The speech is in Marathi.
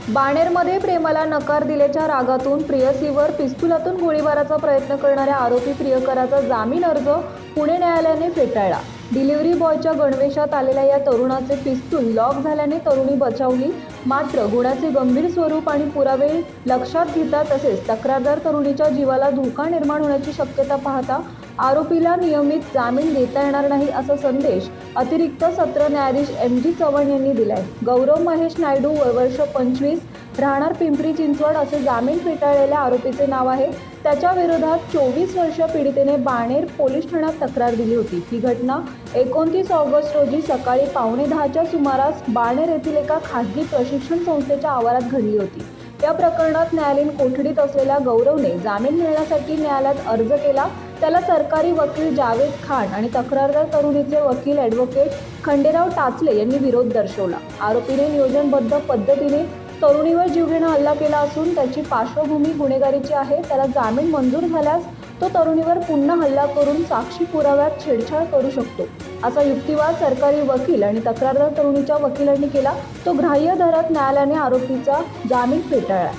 बाणेरमध्ये प्रेमाला नकार दिल्याच्या रागातून प्रेयसीवर पिस्तुलातून गोळीबाराचा प्रयत्न करणाऱ्या आरोपी प्रियकराचा जामीन अर्ज पुणे न्यायालयाने फेटाळला। डिलिव्हरी बॉयच्या गणवेशात आलेल्या या तरुणाचे पिस्तूल लॉक झाल्याने तरुणी बचावली। मात्र गुन्ह्याचे गंभीर स्वरूप आणि पुरावे लक्षात घेता तसेच तक्रारदार तरुणीच्या जीवाला धोका निर्माण होण्याची शक्यता पाहता आरोपीला नियमित जामीन देता येणार नाही असा संदेश अतिरिक्त सत्र न्यायाधीश MG चव्हाण यांनी दिलाय। गौरव महेश नायडू वर्ष 25 राहणार पिंपरी चिंचवड असे जामीन फेटाळलेल्या आरोपीचे नाव आहे। त्याच्या विरोधात 24 वर्षीय पीडितेने बाणेर पोलीस ठाण्यात तक्रार दिली होती। ही घटना 29 ऑगस्ट रोजी सकाळी 9:15च्या सुमारास बाणेर येथील एका खासगी प्रशिक्षण संस्थेच्या आवारात घडली होती। या प्रकरणात न्यायालयीन कोठडीत असलेल्या गौरवने जामीन मिळण्यासाठी न्यायालयात अर्ज केला। त्याला सरकारी वकील जावेद खान आणि तक्रारदार तरुणीचे वकील ॲडव्होकेट खंडेराव टाचले यांनी विरोध दर्शवला। आरोपीने नियोजनबद्ध पद्धतीने तरुणीवर जीवघेणा हल्ला केला असून त्याची पार्श्वभूमी गुन्हेगारीची आहे। त्याला जामीन मंजूर झाल्यास तो तरुणीवर पुन्हा हल्ला करून साक्षी पुराव्यात छेडछाड करू शकतो असा युक्तिवाद सरकारी वकील आणि तक्रारदार तरुणीच्या वकिलांनी केला। तो ग्राह्य धरत न्यायालयाने आरोपीचा जामीन फेटाळला।